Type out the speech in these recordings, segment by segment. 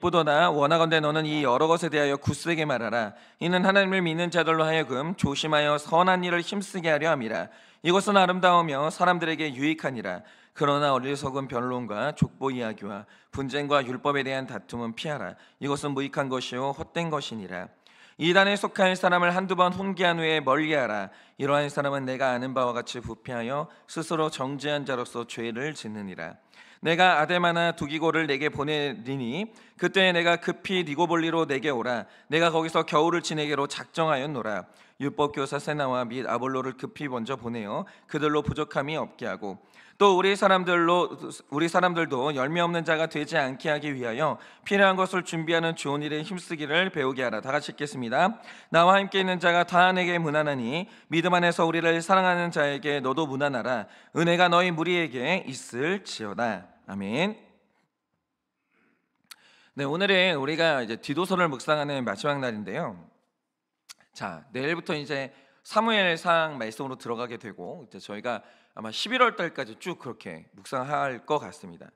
미쁘도다. 원하건대 너는 이 여러 것에 대하여 굳세게 말하라. 이는 하나님을 믿는 자들로 하여금 조심하여 선한 일을 힘쓰게 하려 함이라. 이것은 아름다우며 사람들에게 유익하니라. 그러나 어리석은 변론과 족보 이야기와 분쟁과 율법에 대한 다툼은 피하라. 이것은 무익한 것이요 헛된 것이니라. 이단에 속할 사람을 한두 번 훈계한 후에 멀리하라. 이러한 사람은 내가 아는 바와 같이 부패하여 스스로 정죄한 자로서 죄를 짓느니라. 내가 아데마나 두기고를 내게 보내리니 그때 내가 급히 니고볼리로 내게 오라. 내가 거기서 겨울을 지내기로 작정하였노라. 율법교사 세나와 및 아볼로를 급히 먼저 보내어 그들로 부족함이 없게 하고 또 우리 사람들도 열매 없는 자가 되지 않게 하기 위하여 필요한 것을 준비하는 좋은 일에 힘쓰기를 배우게 하라. 다 같이 읽겠습니다. 나와 함께 있는 자가 다 내게 무난하니 믿음 안에서 우리를 사랑하는 자에게 너도 무난하라. 은혜가 너희 무리에게 있을지어다. 아멘. 네, 오늘은 우리가 이제 디도서를 묵상하는 마지막 날인데요. 자, 내일부터 이제 사무엘상 말씀으로 들어가게 되고 이제 저희가 아마 11월 달까지 쭉 그렇게 묵상할 것 같습니다.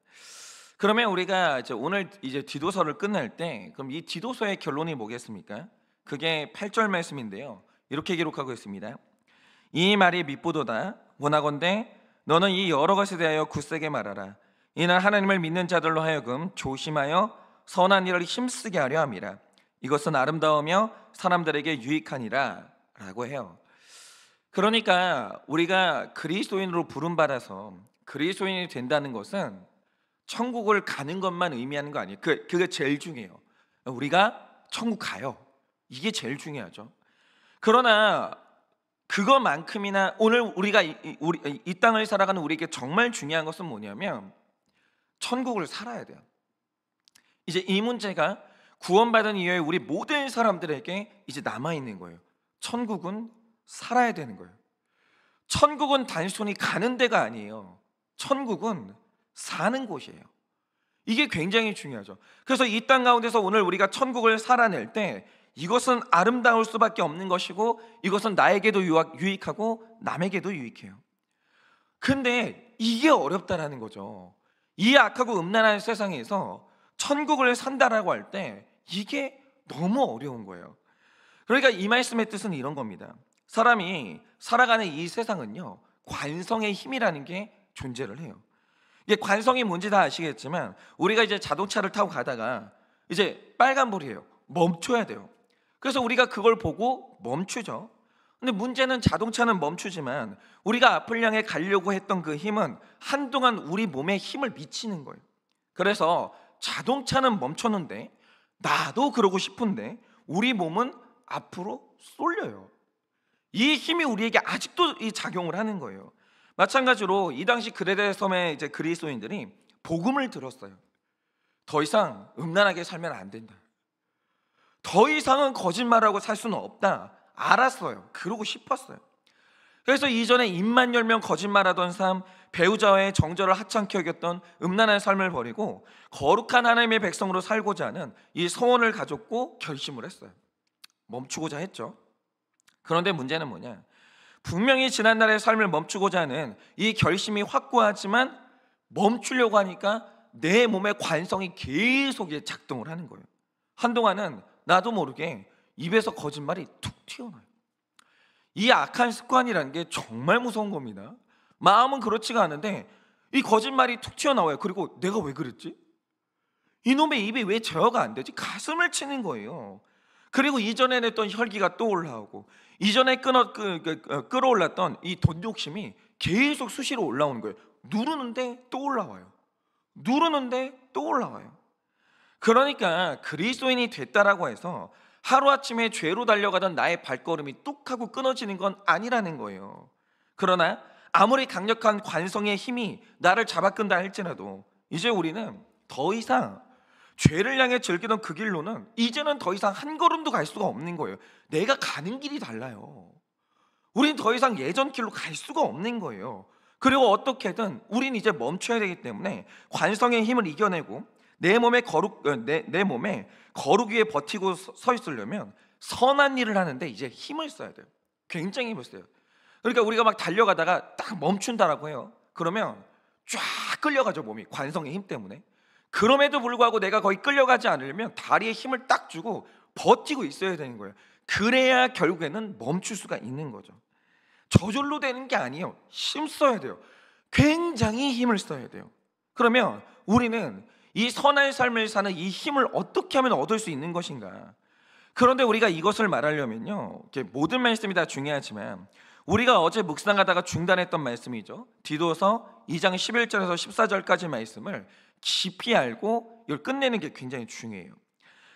그러면 우리가 이제 오늘 이제 디도서를 끝낼 때 그럼 이 디도서의 결론이 뭐겠습니까? 그게 8절 말씀인데요. 이렇게 기록하고 있습니다. 이 말이 미쁘도다. 원하건대 너는 이 여러 것에 대하여 굳세게 말하라. 이는 하나님을 믿는 자들로 하여금 조심하여 선한 일을 힘쓰게 하려 함이라. 이것은 아름다우며 사람들에게 유익하니라 라고 해요. 그러니까 우리가 그리스도인으로 부름받아서 그리스도인이 된다는 것은 천국을 가는 것만 의미하는 거 아니에요. 그게 제일 중요해요. 우리가 천국 가요. 이게 제일 중요하죠. 그러나 그것만큼이나 오늘 우리가 이 땅을 살아가는 우리에게 정말 중요한 것은 뭐냐면 천국을 살아야 돼요. 이제 이 문제가 구원받은 이후에 우리 모든 사람들에게 이제 남아있는 거예요. 천국은 살아야 되는 거예요. 천국은 단순히 가는 데가 아니에요. 천국은 사는 곳이에요. 이게 굉장히 중요하죠. 그래서 이 땅 가운데서 오늘 우리가 천국을 살아낼 때 이것은 아름다울 수밖에 없는 것이고 이것은 나에게도 유익하고 남에게도 유익해요. 근데 이게 어렵다라는 거죠. 이 악하고 음란한 세상에서 천국을 산다라고 할 때 이게 너무 어려운 거예요. 그러니까 이 말씀의 뜻은 이런 겁니다. 사람이 살아가는 이 세상은요, 관성의 힘이라는 게 존재를 해요. 이게 관성이 뭔지 다 아시겠지만 우리가 이제 자동차를 타고 가다가 이제 빨간불이에요. 멈춰야 돼요. 그래서 우리가 그걸 보고 멈추죠. 근데 문제는 자동차는 멈추지만 우리가 앞을 향해 가려고 했던 그 힘은 한동안 우리 몸에 힘을 미치는 거예요. 그래서 자동차는 멈췄는데 나도 그러고 싶은데 우리 몸은 앞으로 쏠려요. 이 힘이 우리에게 아직도 이 작용을 하는 거예요. 마찬가지로 이 당시 그레데 섬의 이제 그리스도인들이 복음을 들었어요. 더 이상 음란하게 살면 안 된다. 더 이상은 거짓말하고 살 수는 없다. 알았어요. 그러고 싶었어요. 그래서 이전에 입만 열면 거짓말하던 삶, 배우자와의 정절을 하찮게 여겼던 음란한 삶을 버리고 거룩한 하나님의 백성으로 살고자 하는 이 소원을 가졌고 결심을 했어요. 멈추고자 했죠. 그런데 문제는 뭐냐? 분명히 지난날의 삶을 멈추고자 하는 이 결심이 확고하지만 멈추려고 하니까 내 몸의 관성이 계속 작동을 하는 거예요. 한동안은 나도 모르게 입에서 거짓말이 툭 튀어나와요. 이 악한 습관이라는 게 정말 무서운 겁니다. 마음은 그렇지가 않은데 이 거짓말이 툭 튀어나와요. 그리고 내가 왜 그랬지? 이놈의 입이 왜 제어가 안 되지? 가슴을 치는 거예요. 그리고 이전에 냈던 혈기가 또 올라오고 이전에 끌어올랐던 이 돈 욕심이 계속 수시로 올라오는 거예요. 누르는데 또 올라와요. 누르는데 또 올라와요. 그러니까 그리스도인이 됐다라고 해서 하루아침에 죄로 달려가던 나의 발걸음이 뚝 하고 끊어지는 건 아니라는 거예요. 그러나 아무리 강력한 관성의 힘이 나를 잡아끈다 할지라도 이제 우리는 더 이상 죄를 향해 즐기던 그 길로는 이제는 더 이상 한 걸음도 갈 수가 없는 거예요. 내가 가는 길이 달라요. 우린 더 이상 예전 길로 갈 수가 없는 거예요. 그리고 어떻게든 우린 이제 멈춰야 되기 때문에 관성의 힘을 이겨내고 내 몸에 거룩 위에 버티고 서 있으려면 선한 일을 하는데 이제 힘을 써야 돼요. 굉장히 힘을 써요. 그러니까 우리가 막 달려가다가 딱 멈춘다라고 해요. 그러면 쫙 끌려가죠. 몸이 관성의 힘 때문에. 그럼에도 불구하고 내가 거의 끌려가지 않으려면 다리에 힘을 딱 주고 버티고 있어야 되는 거예요. 그래야 결국에는 멈출 수가 있는 거죠. 저절로 되는 게 아니에요. 힘 써야 돼요. 굉장히 힘을 써야 돼요. 그러면 우리는 이 선한 삶을 사는 이 힘을 어떻게 하면 얻을 수 있는 것인가? 그런데 우리가 이것을 말하려면요, 모든 말씀이 다 중요하지만 우리가 어제 묵상하다가 중단했던 말씀이죠. 디도서 2장 11절에서 14절까지 말씀을 깊이 알고 이걸 끝내는 게 굉장히 중요해요.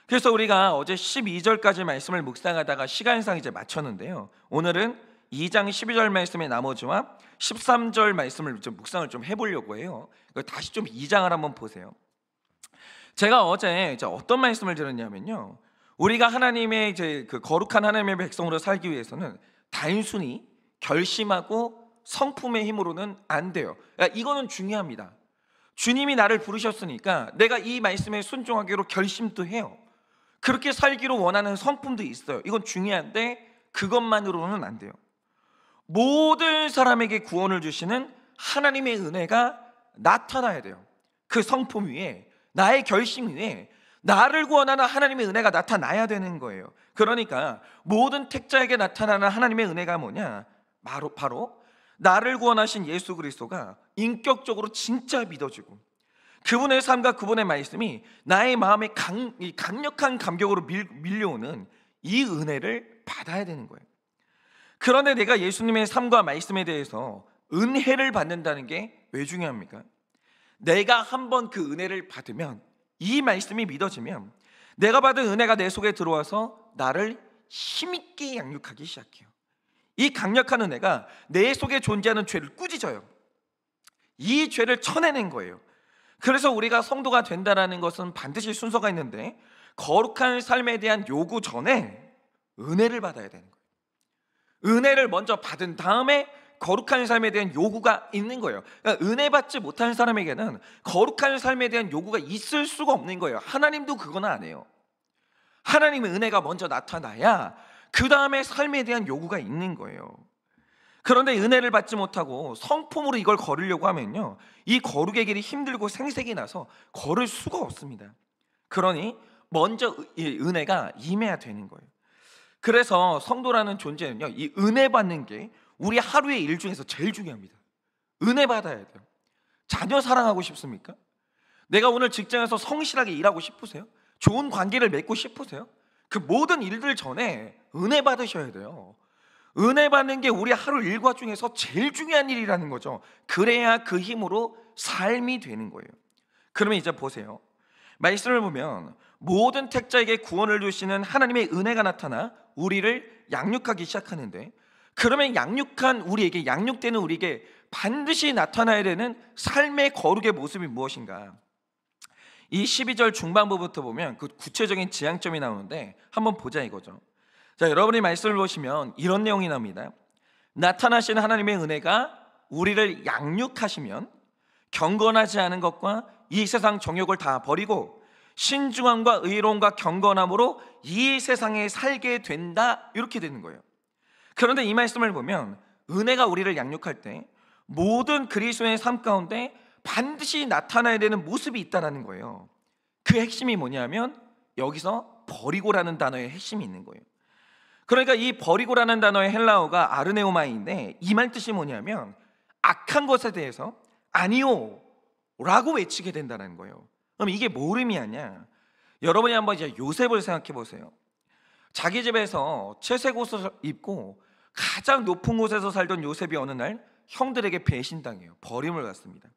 그래서 우리가 어제 12절까지 말씀을 묵상하다가 시간상 이제 마쳤는데요, 오늘은 2장 12절 말씀의 나머지와 13절 말씀을 좀 묵상을 좀 해보려고 해요. 다시 좀 2장을 한번 보세요. 제가 어제 이제 어떤 말씀을 들었냐면요, 우리가 하나님의 이제 그 거룩한 하나님의 백성으로 살기 위해서는 단순히 결심하고 성품의 힘으로는 안 돼요. 이거는 중요합니다. 주님이 나를 부르셨으니까 내가 이 말씀에 순종하기로 결심도 해요. 그렇게 살기로 원하는 성품도 있어요. 이건 중요한데 그것만으로는 안 돼요. 모든 사람에게 구원을 주시는 하나님의 은혜가 나타나야 돼요. 그 성품 위에, 나의 결심 위에 나를 구원하는 하나님의 은혜가 나타나야 되는 거예요. 그러니까 모든 택자에게 나타나는 하나님의 은혜가 뭐냐? 바로 나를 구원하신 예수 그리스도가 인격적으로 진짜 믿어지고 그분의 삶과 그분의 말씀이 나의 마음에 강력한 감격으로 밀려오는 이 은혜를 받아야 되는 거예요. 그런데 내가 예수님의 삶과 말씀에 대해서 은혜를 받는다는 게 왜 중요합니까? 내가 한번 그 은혜를 받으면, 이 말씀이 믿어지면 내가 받은 은혜가 내 속에 들어와서 나를 힘있게 양육하기 시작해요. 이 강력한 은혜가 내 속에 존재하는 죄를 꾸짖어요. 이 죄를 쳐내는 거예요. 그래서 우리가 성도가 된다는 것은 반드시 순서가 있는데, 거룩한 삶에 대한 요구 전에 은혜를 받아야 되는 거예요. 은혜를 먼저 받은 다음에 거룩한 삶에 대한 요구가 있는 거예요. 그러니까 은혜 받지 못한 사람에게는 거룩한 삶에 대한 요구가 있을 수가 없는 거예요. 하나님도 그건 안 해요. 하나님의 은혜가 먼저 나타나야 그 다음에 삶에 대한 요구가 있는 거예요. 그런데 은혜를 받지 못하고 성품으로 이걸 걸으려고 하면요, 이 거룩의 길이 힘들고 생색이 나서 걸을 수가 없습니다. 그러니 먼저 이 은혜가 임해야 되는 거예요. 그래서 성도라는 존재는요, 이 은혜 받는 게 우리 하루의 일 중에서 제일 중요합니다. 은혜 받아야 돼요. 자녀 사랑하고 싶습니까? 내가 오늘 직장에서 성실하게 일하고 싶으세요? 좋은 관계를 맺고 싶으세요? 그 모든 일들 전에 은혜 받으셔야 돼요. 은혜 받는 게 우리 하루 일과 중에서 제일 중요한 일이라는 거죠. 그래야 그 힘으로 삶이 되는 거예요. 그러면 이제 보세요. 말씀을 보면 모든 택자에게 구원을 주시는 하나님의 은혜가 나타나 우리를 양육하기 시작하는데, 그러면 양육되는 우리에게 반드시 나타나야 되는 삶의 거룩의 모습이 무엇인가? 이 12절 중반부부터 보면 그 구체적인 지향점이 나오는데 한번 보자 이거죠. 자, 여러분이 말씀을 보시면 이런 내용이 나옵니다. 나타나신 하나님의 은혜가 우리를 양육하시면 경건하지 않은 것과 이 세상 정욕을 다 버리고 신중함과 의로움과 경건함으로 이 세상에 살게 된다, 이렇게 되는 거예요. 그런데 이 말씀을 보면 은혜가 우리를 양육할 때 모든 그리스도인의 삶 가운데 반드시 나타나야 되는 모습이 있다는 거예요. 그 핵심이 뭐냐면 여기서 버리고라는 단어의 핵심이 있는 거예요. 그러니까 이 버리고라는 단어의 헬라어가 아르네오마인데 이 말 뜻이 뭐냐면 악한 것에 대해서 아니요 라고 외치게 된다는 거예요. 그럼 이게 뭐 의미하냐? 여러분이 한번 이제 요셉을 생각해 보세요. 자기 집에서 채색 옷을 입고 가장 높은 곳에서 살던 요셉이 어느 날 형들에게 배신당해요. 버림을 받습니다.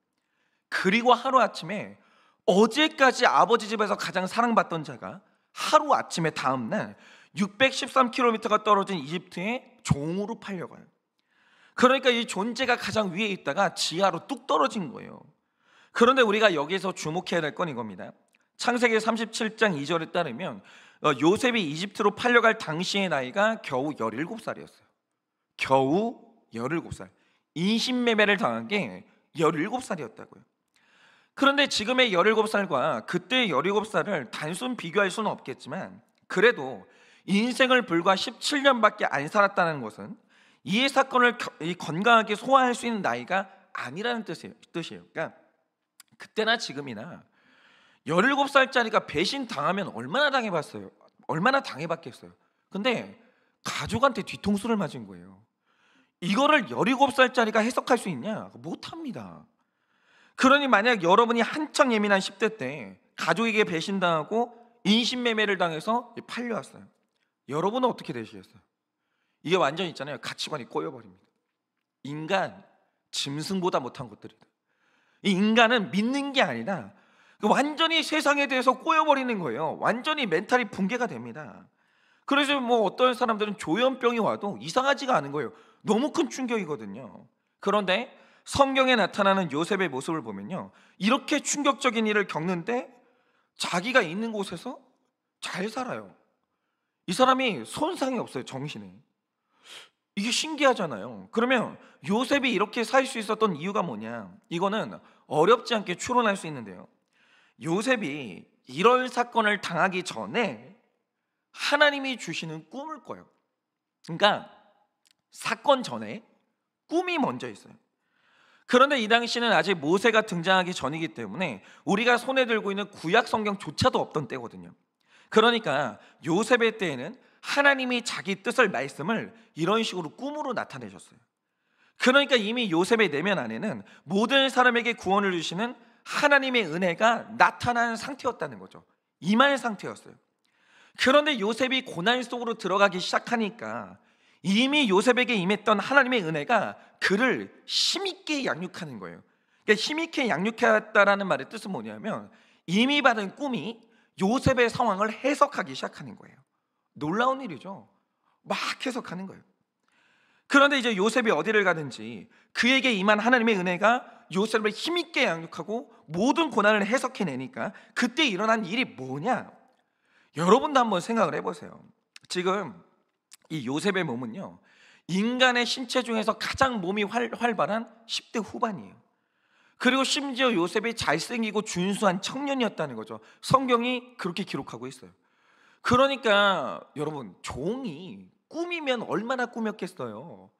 그리고 하루아침에 어제까지 아버지 집에서 가장 사랑받던 자가 하루아침에 다음날 613km가 떨어진 이집트에 종으로 팔려가요. 그러니까 이 존재가 가장 위에 있다가 지하로 뚝 떨어진 거예요. 그런데 우리가 여기서 주목해야 될 건 이겁니다. 창세기 37장 2절에 따르면 요셉이 이집트로 팔려갈 당시의 나이가 겨우 17살이었어요. 겨우 17살. 인신매매를 당한 게 17살이었다고요. 그런데 지금의 17살과 그때의 17살을 단순 비교할 수는 없겠지만, 그래도 인생을 불과 17년밖에 안 살았다는 것은 이 사건을 건강하게 소화할 수 있는 나이가 아니라는 뜻이에요. 그러니까 그때나 지금이나 17살짜리가 배신 당하면 얼마나 당해봤어요? 얼마나 당해봤겠어요? 근데 가족한테 뒤통수를 맞은 거예요. 이거를 17살짜리가 해석할 수 있냐? 못합니다. 그러니 만약 여러분이 한창 예민한 10대 때 가족에게 배신당하고 인신매매를 당해서 팔려왔어요. 여러분은 어떻게 되시겠어요? 이게 완전 있잖아요. 가치관이 꼬여버립니다. 인간 짐승보다 못한 것들이다. 이 인간은 믿는 게 아니라 완전히 세상에 대해서 꼬여버리는 거예요. 완전히 멘탈이 붕괴가 됩니다. 그래서 뭐 어떤 사람들은 조현병이 와도 이상하지가 않은 거예요. 너무 큰 충격이거든요. 그런데 성경에 나타나는 요셉의 모습을 보면요, 이렇게 충격적인 일을 겪는데 자기가 있는 곳에서 잘 살아요. 이 사람이 손상이 없어요, 정신에. 이게 신기하잖아요. 그러면 요셉이 이렇게 살 수 있었던 이유가 뭐냐? 이거는 어렵지 않게 추론할 수 있는데요, 요셉이 이런 사건을 당하기 전에 하나님이 주시는 꿈을 꿔요. 그러니까 사건 전에 꿈이 먼저 있어요. 그런데 이 당시는 아직 모세가 등장하기 전이기 때문에 우리가 손에 들고 있는 구약 성경조차도 없던 때거든요. 그러니까 요셉의 때에는 하나님이 자기 뜻을, 말씀을 이런 식으로 꿈으로 나타내셨어요. 그러니까 이미 요셉의 내면 안에는 모든 사람에게 구원을 주시는 하나님의 은혜가 나타난 상태였다는 거죠. 임할 상태였어요. 그런데 요셉이 고난 속으로 들어가기 시작하니까 이미 요셉에게 임했던 하나님의 은혜가 그를 힘있게 양육하는 거예요. 그러니까 힘있게 양육했다라는 말의 뜻은 뭐냐면 이미 받은 꿈이 요셉의 상황을 해석하기 시작하는 거예요. 놀라운 일이죠. 막 해석하는 거예요. 그런데 이제 요셉이 어디를 가든지 그에게 임한 하나님의 은혜가 요셉을 힘있게 양육하고 모든 고난을 해석해내니까 그때 일어난 일이 뭐냐? 여러분도 한번 생각을 해보세요. 지금 이 요셉의 몸은요, 인간의 신체 중에서 가장 몸이 활발한 10대 후반이에요. 그리고 심지어 요셉이 잘생기고 준수한 청년이었다는 거죠. 성경이 그렇게 기록하고 있어요. 그러니까 여러분, 종이 꾸미면 얼마나 꾸몄겠어요.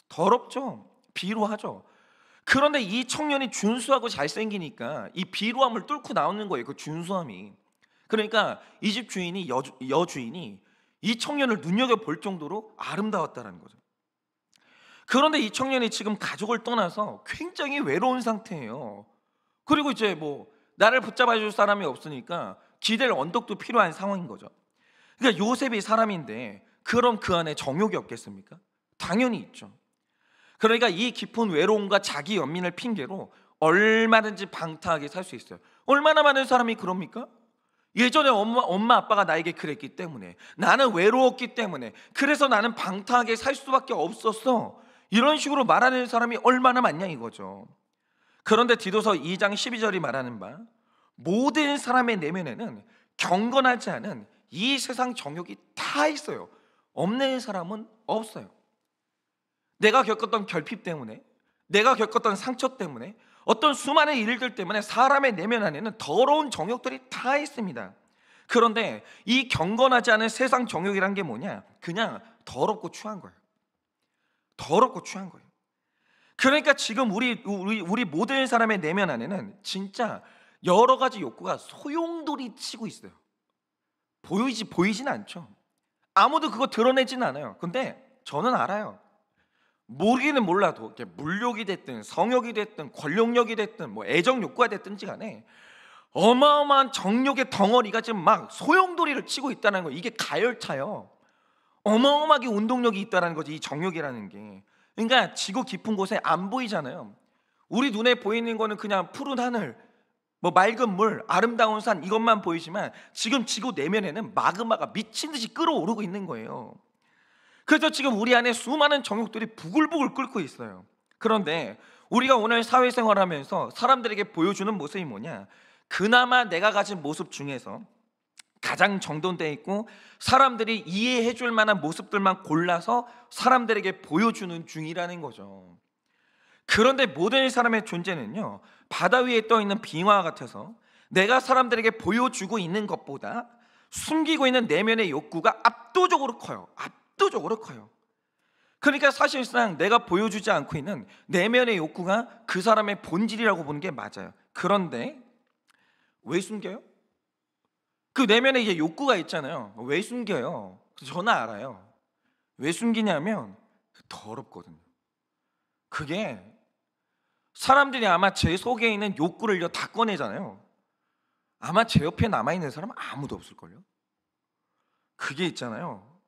더럽죠? 비루하죠? 그런데 이 청년이 준수하고 잘생기니까 이 비루함을 뚫고 나오는 거예요, 그 준수함이. 그러니까 이 집 주인이, 여주인이 이 청년을 눈여겨볼 정도로 아름다웠다는 거죠. 그런데 이 청년이 지금 가족을 떠나서 굉장히 외로운 상태예요. 그리고 이제 뭐 나를 붙잡아 줄 사람이 없으니까 기댈 언덕도 필요한 상황인 거죠. 그러니까 요셉이 사람인데 그럼 그 안에 정욕이 없겠습니까? 당연히 있죠. 그러니까 이 깊은 외로움과 자기 연민을 핑계로 얼마든지 방탕하게 살 수 있어요. 얼마나 많은 사람이 그럽니까? 예전에 엄마 아빠가 나에게 그랬기 때문에, 나는 외로웠기 때문에, 그래서 나는 방탕하게 살 수밖에 없었어, 이런 식으로 말하는 사람이 얼마나 많냐 이거죠. 그런데 디도서 2장 12절이 말하는 바 모든 사람의 내면에는 경건하지 않은 이 세상 정욕이 다 있어요. 없는 사람은 없어요. 내가 겪었던 결핍 때문에, 내가 겪었던 상처 때문에, 어떤 수많은 일들 때문에 사람의 내면 안에는 더러운 정욕들이 다 있습니다. 그런데 이 경건하지 않은 세상 정욕이란 게 뭐냐? 그냥 더럽고 추한 거예요. 더럽고 추한 거예요. 그러니까 지금 우리 모든 사람의 내면 안에는 진짜 여러 가지 욕구가 소용돌이 치고 있어요. 보이진 않죠. 아무도 그거 드러내지는 않아요. 근데 저는 알아요. 모르기는 몰라도 물욕이 됐든 성욕이 됐든 권력욕이 됐든 뭐 애정 욕구가 됐든지 간에 어마어마한 정욕의 덩어리가 지금 막 소용돌이를 치고 있다는 거, 이게 가열차요. 어마어마하게 운동력이 있다는 거지, 이 정욕이라는 게. 그러니까 지구 깊은 곳에 안 보이잖아요. 우리 눈에 보이는 거는 그냥 푸른 하늘, 뭐 맑은 물, 아름다운 산, 이것만 보이지만 지금 지구 내면에는 마그마가 미친 듯이 끓어오르고 있는 거예요. 그래서 지금 우리 안에 수많은 정욕들이 부글부글 끓고 있어요. 그런데 우리가 오늘 사회생활하면서 사람들에게 보여주는 모습이 뭐냐? 그나마 내가 가진 모습 중에서 가장 정돈되어 있고 사람들이 이해해 줄 만한 모습들만 골라서 사람들에게 보여주는 중이라는 거죠. 그런데 모든 사람의 존재는요, 바다 위에 떠 있는 빙하 같아서 내가 사람들에게 보여주고 있는 것보다 숨기고 있는 내면의 욕구가 압도적으로 커요. 압도적으로 커요. 그러니까 사실상 내가 보여주지 않고 있는 내면의 욕구가 그 사람의 본질이라고 보는 게 맞아요. 그런데 왜 숨겨요? 그 내면에 이제 욕구가 있잖아요. 왜 숨겨요? 저는 알아요. 왜 숨기냐면 더럽거든요. 그게 사람들이 아마 제 속에 있는 욕구를 다 꺼내잖아요. 아마 제 옆에 남아있는 사람은 아무도 없을걸요. 그게 있잖아요,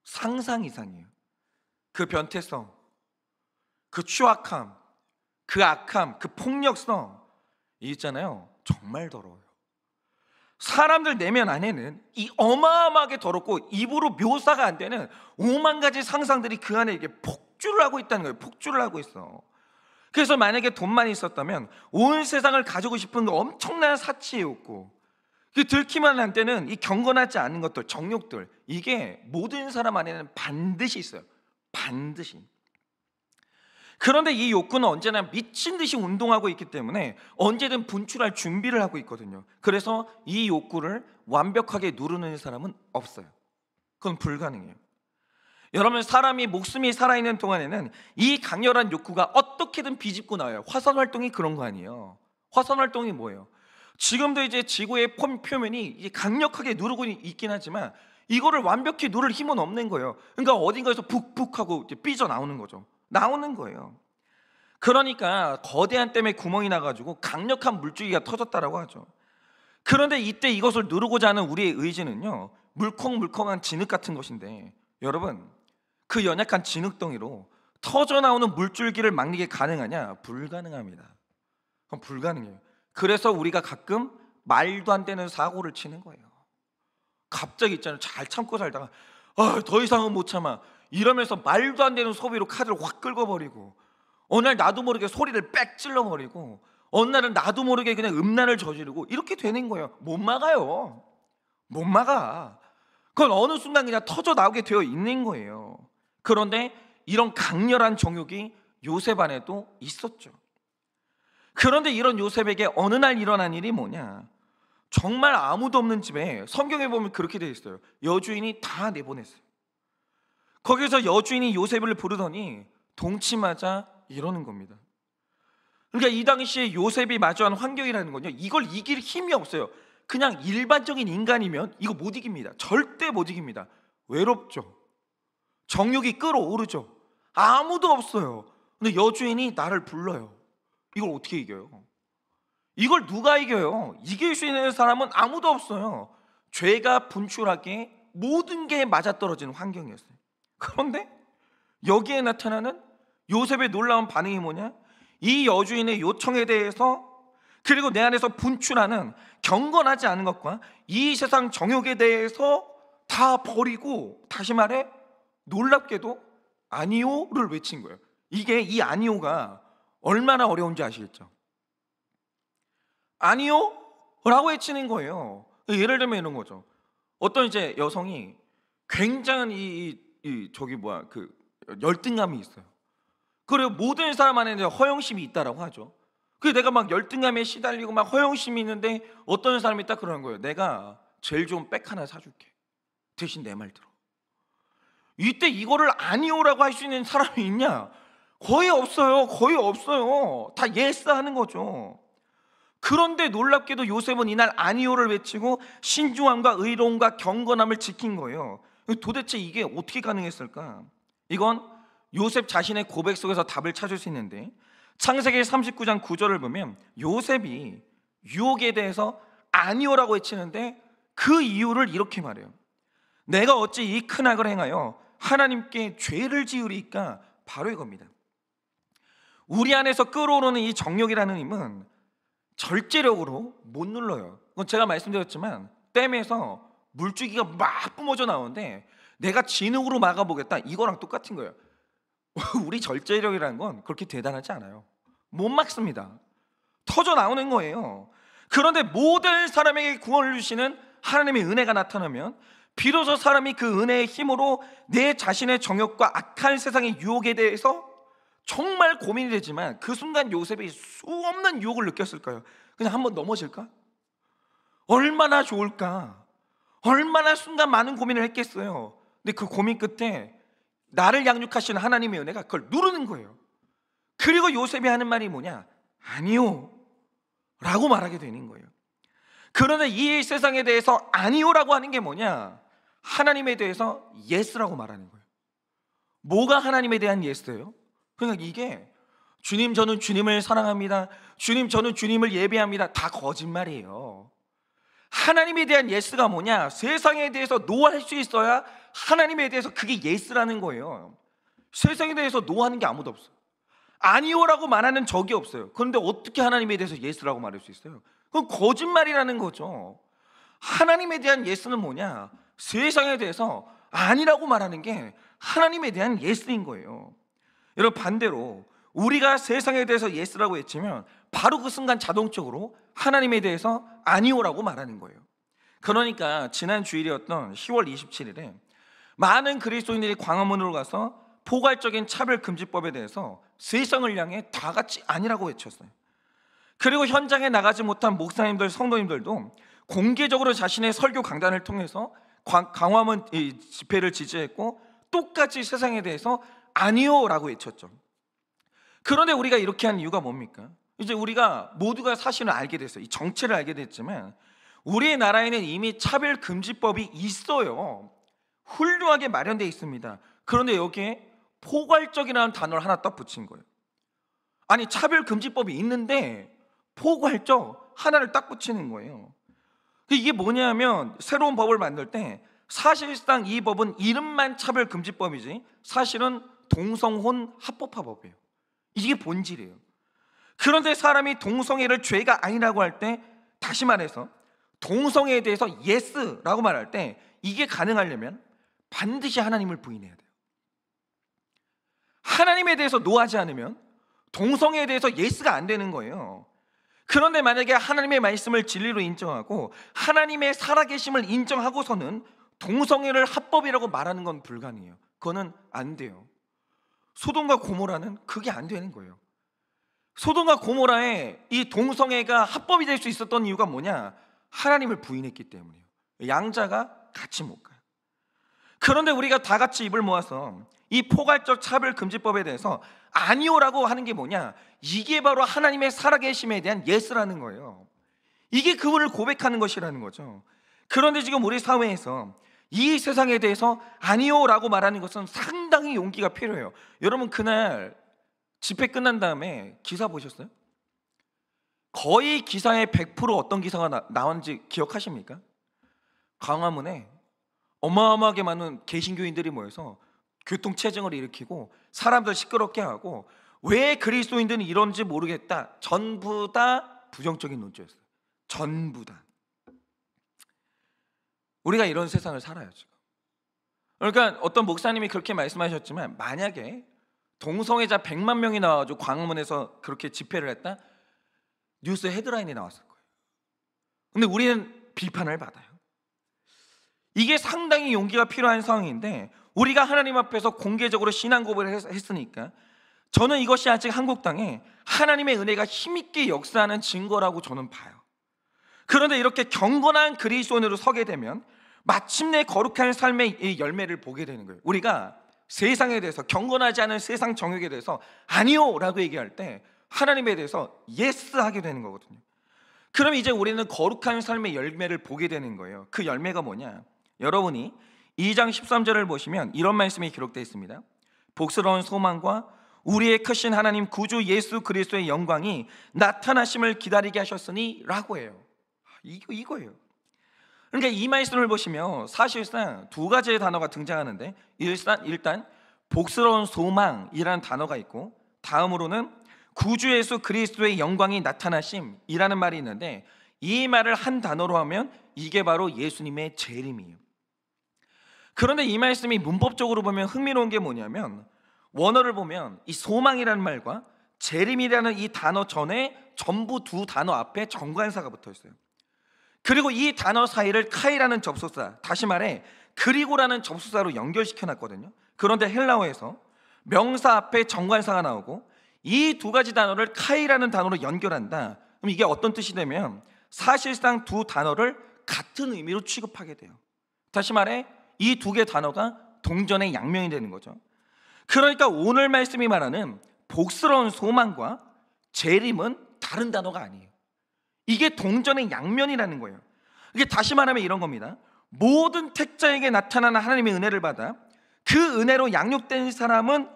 상상 이상이에요. 그 변태성, 그 추악함, 그 악함, 그 폭력성, 이 있잖아요, 정말 더러워요. 사람들 내면 안에는 이 어마어마하게 더럽고 입으로 묘사가 안 되는 5만 가지 상상들이 그 안에 이게 폭주를 하고 있다는 거예요. 폭주를 하고 있어. 그래서 만약에 돈만 있었다면 온 세상을 가지고 싶은 그 엄청난 사치의 욕구, 그 들키만 한 때는 이 경건하지 않은 것들, 정욕들, 이게 모든 사람 안에는 반드시 있어요. 반드시. 그런데 이 욕구는 언제나 미친 듯이 운동하고 있기 때문에 언제든 분출할 준비를 하고 있거든요. 그래서 이 욕구를 완벽하게 누르는 사람은 없어요. 그건 불가능해요. 여러분, 사람이 목숨이 살아있는 동안에는 이 강렬한 욕구가 어떻게든 비집고 나와요. 화산 활동이 그런 거 아니에요. 화산 활동이 뭐예요? 지금도 이제 지구의 표면이 이제 강력하게 누르고 있긴 하지만 이거를 완벽히 누를 힘은 없는 거예요. 그러니까 어딘가에서 북북하고 이제 삐져 나오는 거죠. 나오는 거예요. 그러니까 거대한 댐에 구멍이 나가지고 강력한 물줄기가 터졌다라고 하죠. 그런데 이때 이것을 누르고자 하는 우리의 의지는요, 물컹물컹한 진흙 같은 것인데, 여러분, 그 연약한 진흙덩이로 터져나오는 물줄기를 막는 게 가능하냐? 불가능합니다. 그건 불가능해요. 그래서 우리가 가끔 말도 안 되는 사고를 치는 거예요. 갑자기 있잖아요, 잘 참고 살다가 더 이상은 못 참아 이러면서 말도 안 되는 소비로 카드를 확 긁어버리고, 어느 날 나도 모르게 소리를 빽 찔러버리고, 어느 날은 나도 모르게 그냥 음란을 저지르고, 이렇게 되는 거예요. 못 막아요. 못 막아. 그건 어느 순간 그냥 터져 나오게 되어 있는 거예요. 그런데 이런 강렬한 정욕이 요셉 안에도 있었죠. 그런데 이런 요셉에게 어느 날 일어난 일이 뭐냐? 정말 아무도 없는 집에, 성경에 보면 그렇게 되어 있어요. 여주인이 다 내보냈어요. 거기서 여주인이 요셉을 부르더니 동치마자 이러는 겁니다. 그러니까 이 당시에 요셉이 마주한 환경이라는 건요, 이걸 이길 힘이 없어요. 그냥 일반적인 인간이면 이거 못 이깁니다. 절대 못 이깁니다. 외롭죠. 정욕이 끌어오르죠. 아무도 없어요. 근데 여주인이 나를 불러요. 이걸 어떻게 이겨요? 이걸 누가 이겨요? 이길 수 있는 사람은 아무도 없어요. 죄가 분출하기에 모든 게 맞아떨어지는 환경이었어요. 그런데 여기에 나타나는 요셉의 놀라운 반응이 뭐냐? 이 여주인의 요청에 대해서, 그리고 내 안에서 분출하는 경건하지 않은 것과 이 세상 정욕에 대해서 다 버리고, 다시 말해 놀랍게도 아니오를 외친 거예요. 이게, 이 아니오가 얼마나 어려운지 아시겠죠? 아니요? 라고 외치는 거예요. 예를 들면 이런 거죠. 어떤 이제 여성이 굉장한 그 열등감이 있어요. 그리고 모든 사람 안에 이제 허영심이 있다라고 하죠. 그래서 내가 막 열등감에 시달리고 막 허영심이 있는데 어떤 사람이 딱 그러는 거예요. 내가 제일 좋은 백 하나 사줄게. 대신 내 말 들어. 이때 이거를 아니오라고 할 수 있는 사람이 있냐? 거의 없어요. 거의 없어요. 다 예스 하는 거죠. 그런데 놀랍게도 요셉은 이날 아니오를 외치고 신중함과 의로움과 경건함을 지킨 거예요. 도대체 이게 어떻게 가능했을까? 이건 요셉 자신의 고백 속에서 답을 찾을 수 있는데, 창세기 39장 9절을 보면 요셉이 유혹에 대해서 아니오라고 외치는데 그 이유를 이렇게 말해요. 내가 어찌 이 큰 악을 행하여 하나님께 죄를 지으리까? 바로 이겁니다. 우리 안에서 끌어오르는 이 정욕이라는 힘은 절제력으로 못 눌러요. 그건 제가 말씀드렸지만 댐에서 물줄기가 막 뿜어져 나오는데 내가 진흙으로 막아보겠다, 이거랑 똑같은 거예요. 우리 절제력이라는 건 그렇게 대단하지 않아요. 못 막습니다. 터져 나오는 거예요. 그런데 모든 사람에게 구원을 주시는 하나님의 은혜가 나타나면 비로소 사람이 그 은혜의 힘으로 내 자신의 정욕과 악한 세상의 유혹에 대해서 정말 고민이 되지만, 그 순간 요셉이 수없는 유혹을 느꼈을까요? 그냥 한번 넘어질까? 얼마나 좋을까? 얼마나 순간 많은 고민을 했겠어요. 근데 그 고민 끝에 나를 양육하시는 하나님의 은혜가 그걸 누르는 거예요. 그리고 요셉이 하는 말이 뭐냐? 아니요 라고 말하게 되는 거예요. 그런데 이 세상에 대해서 아니오라고 하는 게 뭐냐? 하나님에 대해서 예스라고 말하는 거예요. 뭐가 하나님에 대한 예스예요? 그러니까 이게 주님 저는 주님을 사랑합니다, 주님 저는 주님을 예배합니다, 다 거짓말이에요. 하나님에 대한 예스가 뭐냐? 세상에 대해서 노할 수 있어야 하나님에 대해서 그게 예스라는 거예요. 세상에 대해서 노하는 게 아무도 없어요. 아니오라고 말하는 적이 없어요. 그런데 어떻게 하나님에 대해서 예스라고 말할 수 있어요? 그건 거짓말이라는 거죠. 하나님에 대한 예스는 뭐냐? 세상에 대해서 아니라고 말하는 게 하나님에 대한 예스인 거예요. 여러분, 반대로 우리가 세상에 대해서 예스라고 외치면 바로 그 순간 자동적으로 하나님에 대해서 아니오라고 말하는 거예요. 그러니까 지난 주일이었던 10월 27일에 많은 그리스도인들이 광화문으로 가서 포괄적인 차별금지법에 대해서 세상을 향해 다 같이 아니라고 외쳤어요. 그리고 현장에 나가지 못한 목사님들, 성도님들도 공개적으로 자신의 설교 강단을 통해서 광화문 집회를 지지했고 똑같이 세상에 대해서 아니요라고 외쳤죠. 그런데 우리가 이렇게 한 이유가 뭡니까? 이제 우리가 모두가 사실을 알게 됐어요. 이 정체를 알게 됐지만 우리나라에는 이미 차별금지법이 있어요. 훌륭하게 마련되어 있습니다. 그런데 여기에 포괄적이라는 단어를 하나 딱 붙인 거예요. 아니, 차별금지법이 있는데 포괄적 하나를 딱 붙이는 거예요. 이게 뭐냐면 새로운 법을 만들 때 사실상 이 법은 이름만 차별금지법이지 사실은 동성혼 합법화법이에요. 이게 본질이에요. 그런데 사람이 동성애를 죄가 아니라고 할 때, 다시 말해서 동성애에 대해서 예스라고 말할 때 이게 가능하려면 반드시 하나님을 부인해야 돼요. 하나님에 대해서 노하지 않으면 동성애에 대해서 예스가 안 되는 거예요. 그런데 만약에 하나님의 말씀을 진리로 인정하고 하나님의 살아계심을 인정하고서는 동성애를 합법이라고 말하는 건 불가능해요. 그거는 안 돼요. 소돔과 고모라는 그게 안 되는 거예요. 소돔과 고모라에 이 동성애가 합법이 될 수 있었던 이유가 뭐냐? 하나님을 부인했기 때문이에요. 양자가 같이 못 가요. 그런데 우리가 다 같이 입을 모아서 이 포괄적 차별금지법에 대해서 아니오라고 하는 게 뭐냐? 이게 바로 하나님의 살아계심에 대한 예스라는 거예요. 이게 그분을 고백하는 것이라는 거죠. 그런데 지금 우리 사회에서 이 세상에 대해서 아니오라고 말하는 것은 상당히 용기가 필요해요. 여러분, 그날 집회 끝난 다음에 기사 보셨어요? 거의 기사의 100% 어떤 기사가 나왔는지 기억하십니까? 광화문에 어마어마하게 많은 개신교인들이 모여서 교통체증을 일으키고 사람들 시끄럽게 하고, 왜 그리스도인들은 이런지 모르겠다, 전부 다 부정적인 논조였어요. 전부 다. 우리가 이런 세상을 살아요 지금. 그러니까 어떤 목사님이 그렇게 말씀하셨지만 만약에 동성애자 100만 명이 나와가지고 광화문에서 그렇게 집회를 했다, 뉴스 헤드라인이 나왔을 거예요. 근데 우리는 비판을 받아요. 이게 상당히 용기가 필요한 상황인데 우리가 하나님 앞에서 공개적으로 신앙 고백을 했으니까 저는 이것이 아직 한국 땅에 하나님의 은혜가 힘있게 역사하는 증거라고 저는 봐요. 그런데 이렇게 경건한 그리스도인으로 서게 되면 마침내 거룩한 삶의 이 열매를 보게 되는 거예요. 우리가 세상에 대해서, 경건하지 않은 세상 정욕에 대해서 아니요 라고 얘기할 때 하나님에 대해서 예스 하게 되는 거거든요. 그럼 이제 우리는 거룩한 삶의 열매를 보게 되는 거예요. 그 열매가 뭐냐? 여러분이 2장 13절을 보시면 이런 말씀이 기록되어 있습니다. 복스러운 소망과 우리의 크신 하나님 구주 예수 그리스도의 영광이 나타나심을 기다리게 하셨으니 라고 해요. 이거예요. 그러니까 이 말씀을 보시면 사실상 두 가지의 단어가 등장하는데, 일단 복스러운 소망이라는 단어가 있고, 다음으로는 구주 예수 그리스도의 영광이 나타나심이라는 말이 있는데, 이 말을 한 단어로 하면 이게 바로 예수님의 재림이에요. 그런데 이 말씀이 문법적으로 보면 흥미로운 게 뭐냐면, 원어를 보면 이 소망이라는 말과 재림이라는 이 단어 전에 전부 두 단어 앞에 정관사가 붙어 있어요. 그리고 이 단어 사이를 카이라는 접속사, 다시 말해 그리고라는 접속사로 연결시켜 놨거든요. 그런데 헬라어에서 명사 앞에 정관사가 나오고 이 두 가지 단어를 카이라는 단어로 연결한다. 그럼 이게 어떤 뜻이 되면 사실상 두 단어를 같은 의미로 취급하게 돼요. 다시 말해 이 두 개의 단어가 동전의 양면이 되는 거죠. 그러니까 오늘 말씀이 말하는 복스러운 소망과 재림은 다른 단어가 아니에요. 이게 동전의 양면이라는 거예요. 이게 다시 말하면 이런 겁니다. 모든 택자에게 나타나는 하나님의 은혜를 받아 그 은혜로 양육된 사람은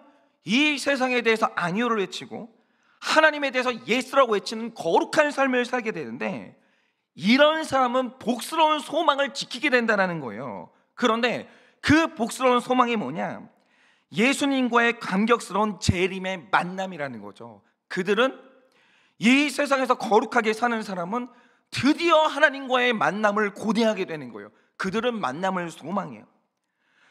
이 세상에 대해서 아니오를 외치고 하나님에 대해서 예수라고 외치는 거룩한 삶을 살게 되는데, 이런 사람은 복스러운 소망을 지키게 된다는 거예요. 그런데 그 복스러운 소망이 뭐냐? 예수님과의 감격스러운 재림의 만남이라는 거죠. 그들은 이 세상에서 거룩하게 사는 사람은 드디어 하나님과의 만남을 고대하게 되는 거예요. 그들은 만남을 소망해요.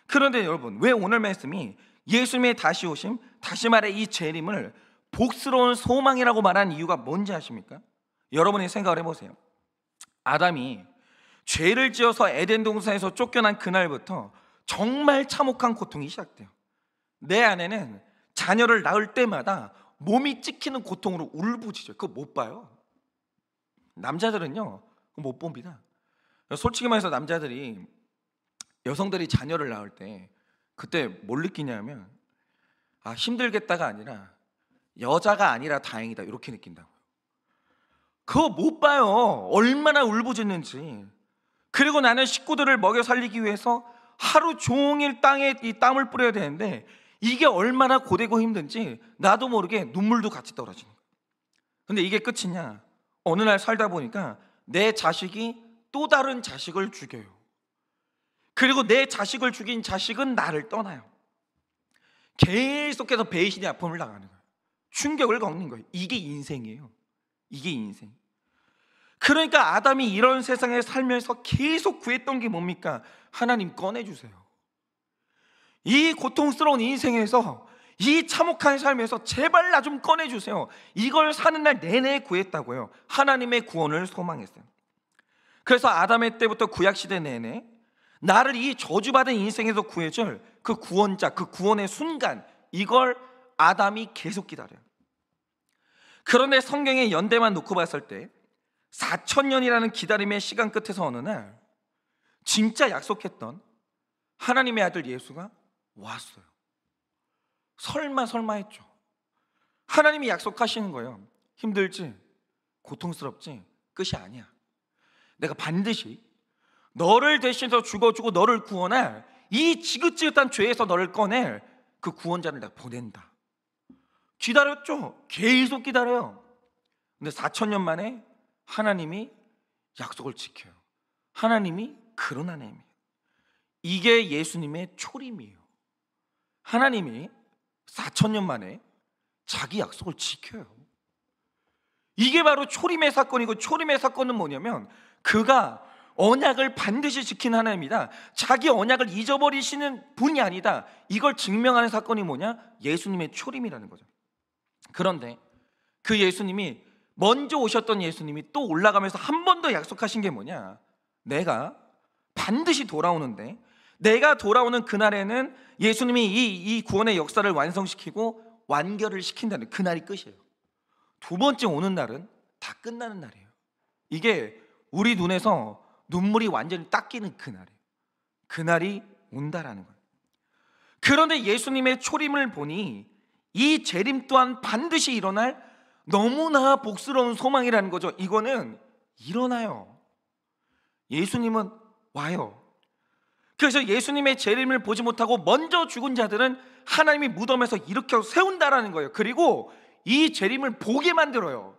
그런데 여러분, 왜 오늘 말씀이 예수님의 다시 오심, 다시 말해 이 재림을 복스러운 소망이라고 말한 이유가 뭔지 아십니까? 여러분이 생각을 해보세요. 아담이 죄를 지어서 에덴 동산에서 쫓겨난 그날부터 정말 참혹한 고통이 시작돼요. 내 아내는 자녀를 낳을 때마다 몸이 찍히는 고통으로 울부짖어요. 그거 못 봐요. 남자들은요, 못 봅니다. 솔직히 말해서 남자들이, 여성들이 자녀를 낳을 때 그때 뭘 느끼냐면, 아, 힘들겠다가 아니라 여자가 아니라 다행이다, 이렇게 느낀다고요. 그거 못 봐요. 얼마나 울부짖는지. 그리고 나는 식구들을 먹여 살리기 위해서 하루 종일 땅에 이 땀을 뿌려야 되는데, 이게 얼마나 고되고 힘든지 나도 모르게 눈물도 같이 떨어지는 거예요. 근데 이게 끝이냐? 어느 날 살다 보니까 내 자식이 또 다른 자식을 죽여요. 그리고 내 자식을 죽인 자식은 나를 떠나요. 계속해서 배신의 아픔을 당하는 거예요. 충격을 겪는 거예요. 이게 인생이에요. 이게 인생. 그러니까 아담이 이런 세상에 살면서 계속 구했던 게 뭡니까? 하나님 꺼내주세요. 이 고통스러운 인생에서, 이 참혹한 삶에서 제발 나 좀 꺼내주세요. 이걸 사는 날 내내 구했다고요. 하나님의 구원을 소망했어요. 그래서 아담의 때부터 구약시대 내내 나를 이 저주받은 인생에서 구해줄 그 구원자, 그 구원의 순간, 이걸 아담이 계속 기다려요. 그런데 성경의 연대만 놓고 봤을 때 4,000년이라는 기다림의 시간 끝에서 어느 날 진짜 약속했던 하나님의 아들 예수가 왔어요. 설마 했죠. 하나님이 약속하시는 거예요. 힘들지? 고통스럽지? 끝이 아니야. 내가 반드시 너를 대신해서 죽어주고 너를 구원할, 이 지긋지긋한 죄에서 너를 꺼낼 그 구원자를 내가 보낸다. 기다렸죠. 계속 기다려요. 근데 4,000년 만에 하나님이 약속을 지켜요. 하나님이 그런 하나님이에요. 이게 예수님의 초림이에요. 하나님이 4,000년 만에 자기 약속을 지켜요. 이게 바로 초림의 사건이고, 초림의 사건은 뭐냐면 그가 언약을 반드시 지키는 하나님이다. 자기 언약을 잊어버리시는 분이 아니다. 이걸 증명하는 사건이 뭐냐? 예수님의 초림이라는 거죠. 그런데 그 예수님이, 먼저 오셨던 예수님이 또 올라가면서 한 번 더 약속하신 게 뭐냐? 내가 반드시 돌아오는데, 내가 돌아오는 그날에는 예수님이 이 구원의 역사를 완성시키고 완결을 시킨다는 그날이 끝이에요. 두 번째 오는 날은 다 끝나는 날이에요. 이게 우리 눈에서 눈물이 완전히 닦이는 그날이에요. 그날이 온다라는 거예요. 그런데 예수님의 초림을 보니 이 재림 또한 반드시 일어날 너무나 복스러운 소망이라는 거죠. 이거는 일어나요. 예수님은 와요. 그래서 예수님의 재림을 보지 못하고 먼저 죽은 자들은 하나님이 무덤에서 일으켜 세운다라는 거예요. 그리고 이 재림을 보게 만들어요.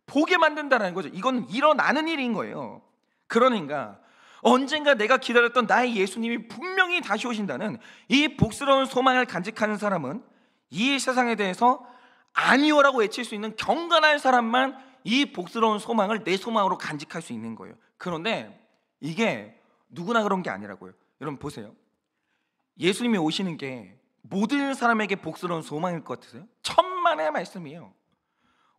보게 만든다는 거죠. 이건 일어나는 일인 거예요. 그러니까 언젠가 내가 기다렸던 나의 예수님이 분명히 다시 오신다는 이 복스러운 소망을 간직하는 사람은 이 세상에 대해서 아니오라고 외칠 수 있는 경건한 사람만 이 복스러운 소망을 내 소망으로 간직할 수 있는 거예요. 그런데 이게 누구나 그런 게 아니라고요. 여러분 보세요. 예수님이 오시는 게 모든 사람에게 복스러운 소망일 것 같으세요? 천만의 말씀이에요.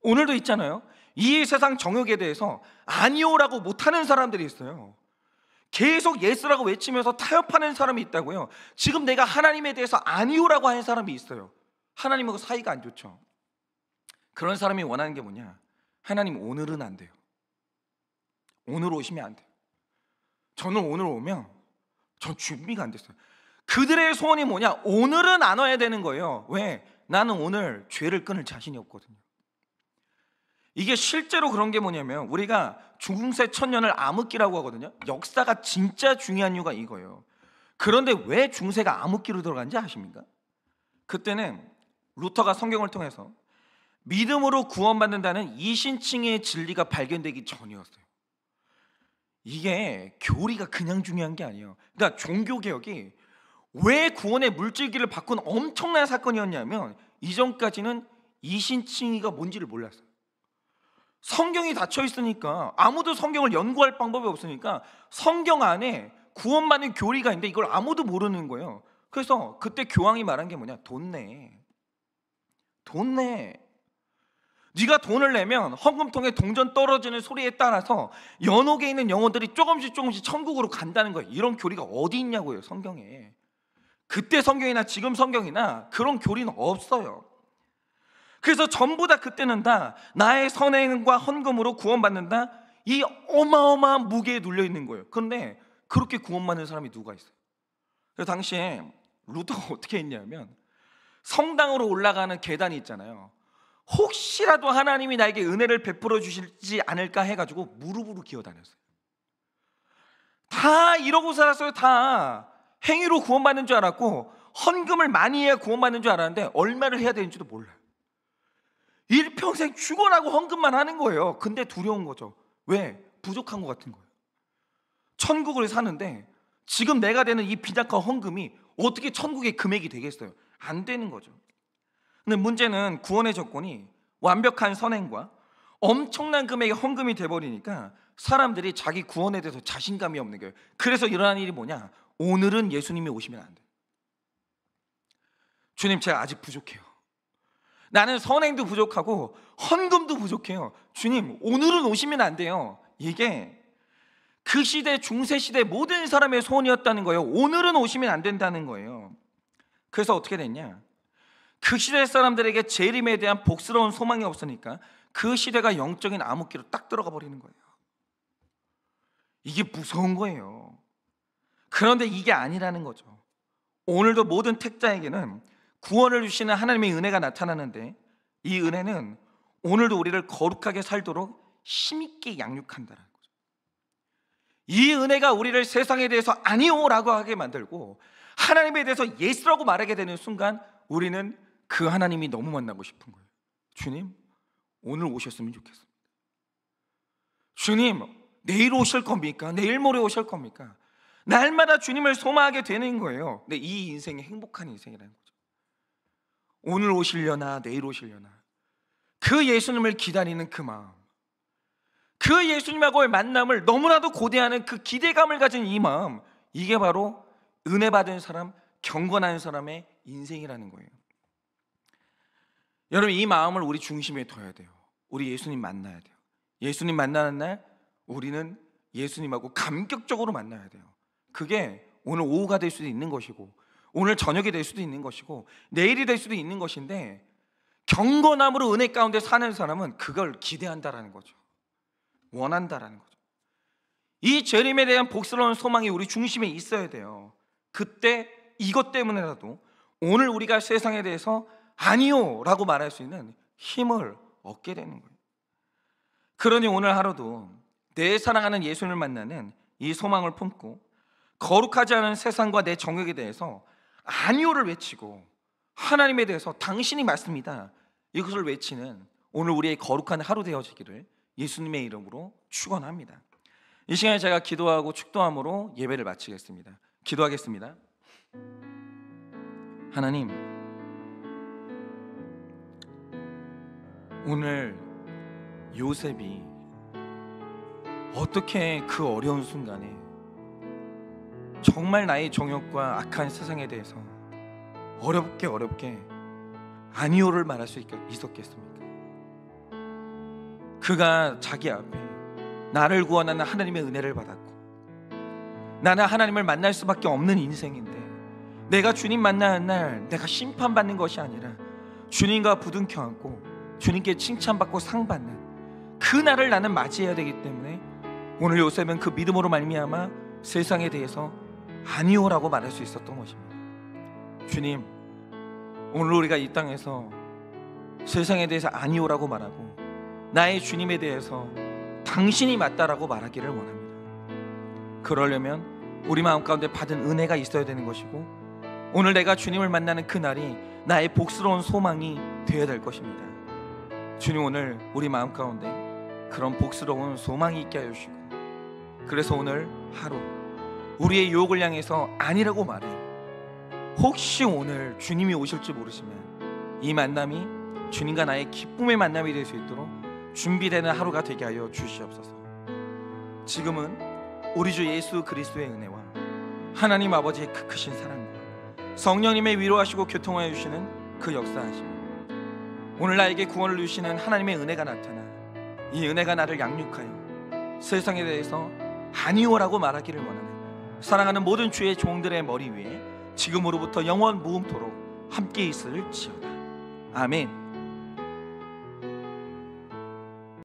오늘도 있잖아요. 이 세상 정욕에 대해서 아니오라고 못하는 사람들이 있어요. 계속 예스라고 외치면서 타협하는 사람이 있다고요. 지금 내가 하나님에 대해서 아니오라고 하는 사람이 있어요. 하나님하고 사이가 안 좋죠. 그런 사람이 원하는 게 뭐냐? 하나님 오늘은 안 돼요. 오늘 오시면 안 돼요. 저는 오늘 오면 전 준비가 안 됐어요. 그들의 소원이 뭐냐? 오늘은 안 와야 되는 거예요. 왜? 나는 오늘 죄를 끊을 자신이 없거든요. 이게 실제로 그런 게 뭐냐면 우리가 중세 천년을 암흑기라고 하거든요. 역사가 진짜 중요한 이유가 이거예요. 그런데 왜 중세가 암흑기로 들어간지 아십니까? 그때는 루터가 성경을 통해서 믿음으로 구원받는다는 이신칭의 진리가 발견되기 전이었어요. 이게 교리가 그냥 중요한 게 아니에요. 그러니까 종교개혁이 왜 구원의 물질기를 바꾼 엄청난 사건이었냐면 이전까지는 이신칭의가 뭔지를 몰랐어요. 성경이 닫혀 있으니까 아무도 성경을 연구할 방법이 없으니까 성경 안에 구원받는 교리가 있는데 이걸 아무도 모르는 거예요. 그래서 그때 교황이 말한 게 뭐냐? 돈 내. 돈 내. 네가 돈을 내면 헌금통에 동전 떨어지는 소리에 따라서 연옥에 있는 영혼들이 조금씩 천국으로 간다는 거예요. 이런 교리가 어디 있냐고요, 성경에. 그때 성경이나 지금 성경이나 그런 교리는 없어요. 그래서 전부 다 그때는 다 나의 선행과 헌금으로 구원받는다, 이 어마어마한 무게에 눌려 있는 거예요. 그런데 그렇게 구원받는 사람이 누가 있어요? 그래서 당시에 루터가 어떻게 했냐면 성당으로 올라가는 계단이 있잖아요. 혹시라도 하나님이 나에게 은혜를 베풀어 주시지 않을까 해가지고 무릎으로 기어다녔어요. 다 이러고 살았어요. 다 행위로 구원받는 줄 알았고 헌금을 많이 해야 구원받는 줄 알았는데 얼마를 해야 되는지도 몰라요. 일평생 죽어라고 헌금만 하는 거예요. 근데 두려운 거죠. 왜? 부족한 것 같은 거예요. 천국을 사는데 지금 내가 되는 이 빈약한 헌금이 어떻게 천국의 금액이 되겠어요? 안 되는 거죠. 근데 문제는 구원의 조건이 완벽한 선행과 엄청난 금액의 헌금이 돼버리니까 사람들이 자기 구원에 대해서 자신감이 없는 거예요. 그래서 일어나는 일이 뭐냐? 오늘은 예수님이 오시면 안 돼. 주님, 제가 아직 부족해요. 나는 선행도 부족하고 헌금도 부족해요. 주님, 오늘은 오시면 안 돼요. 이게 그 시대, 중세 시대 모든 사람의 소원이었다는 거예요. 오늘은 오시면 안 된다는 거예요. 그래서 어떻게 됐냐? 그 시대 사람들에게 재림에 대한 복스러운 소망이 없으니까 그 시대가 영적인 암흑기로 딱 들어가 버리는 거예요. 이게 무서운 거예요. 그런데 이게 아니라는 거죠. 오늘도 모든 택자에게는 구원을 주시는 하나님의 은혜가 나타나는데 이 은혜는 오늘도 우리를 거룩하게 살도록 힘있게 양육한다는 거죠. 이 은혜가 우리를 세상에 대해서 아니오라고 하게 만들고 하나님에 대해서 예스라고 말하게 되는 순간 우리는 그 하나님이 너무 만나고 싶은 거예요. 주님, 오늘 오셨으면 좋겠습니다. 주님, 내일 오실 겁니까? 내일 모레 오실 겁니까? 날마다 주님을 소망하게 되는 거예요. 근데 이 인생이 행복한 인생이라는 거죠. 오늘 오시려나 내일 오시려나 그 예수님을 기다리는 그 마음, 그 예수님하고의 만남을 너무나도 고대하는 그 기대감을 가진 이 마음, 이게 바로 은혜 받은 사람, 경건한 사람의 인생이라는 거예요. 여러분, 이 마음을 우리 중심에 둬야 돼요. 우리 예수님 만나야 돼요. 예수님 만나는 날 우리는 예수님하고 감격적으로 만나야 돼요. 그게 오늘 오후가 될 수도 있는 것이고 오늘 저녁이 될 수도 있는 것이고 내일이 될 수도 있는 것인데 경건함으로 은혜 가운데 사는 사람은 그걸 기대한다라는 거죠. 원한다라는 거죠. 이 재림에 대한 복스러운 소망이 우리 중심에 있어야 돼요. 그때 이것 때문에라도 오늘 우리가 세상에 대해서 아니요 라고 말할 수 있는 힘을 얻게 되는 거예요. 그러니 오늘 하루도 내 사랑하는 예수님을 만나는 이 소망을 품고 거룩하지 않은 세상과 내 정욕에 대해서 아니오를 외치고 하나님에 대해서 당신이 맞습니다, 이것을 외치는 오늘 우리의 거룩한 하루 되어지기를 예수님의 이름으로 축원합니다. 이 시간에 제가 기도하고 축도함으로 예배를 마치겠습니다. 기도하겠습니다. 하나님, 오늘 요셉이 어떻게 그 어려운 순간에 정말 나의 정욕과 악한 세상에 대해서 어렵게 아니오를 말할 수 있었겠습니까? 그가 자기 앞에 나를 구원하는 하나님의 은혜를 받았고 나는 하나님을 만날 수밖에 없는 인생인데 내가 주님 만나는 날 내가 심판받는 것이 아니라 주님과 부둥켜 안고 주님께 칭찬받고 상받는 그 날을 나는 맞이해야 되기 때문에 오늘 요셉은 그 믿음으로 말미암아 세상에 대해서 아니오라고 말할 수 있었던 것입니다. 주님, 오늘 우리가 이 땅에서 세상에 대해서 아니오라고 말하고 나의 주님에 대해서 당신이 맞다라고 말하기를 원합니다. 그러려면 우리 마음 가운데 받은 은혜가 있어야 되는 것이고, 오늘 내가 주님을 만나는 그날이 나의 복스러운 소망이 되어야 될 것입니다. 주님, 오늘 우리 마음 가운데 그런 복스러운 소망이 있게 하여 주시고, 그래서 오늘 하루 우리의 유혹을 향해서 아니라고 말해, 혹시 오늘 주님이 오실지 모르시면 이 만남이 주님과 나의 기쁨의 만남이 될 수 있도록 준비되는 하루가 되게 하여 주시옵소서. 지금은 우리 주 예수 그리스도의 은혜와 하나님 아버지의 그 크신 사랑과 성령님의 위로하시고 교통하여 주시는 그 역사하심, 오늘 나에게 구원을 주시는 하나님의 은혜가 나타나 이 은혜가 나를 양육하여 세상에 대해서 아니오라고 말하기를 원하는 사랑하는 모든 주의 종들의 머리 위에 지금으로부터 영원 무음토록 함께 있을지어다. 아멘.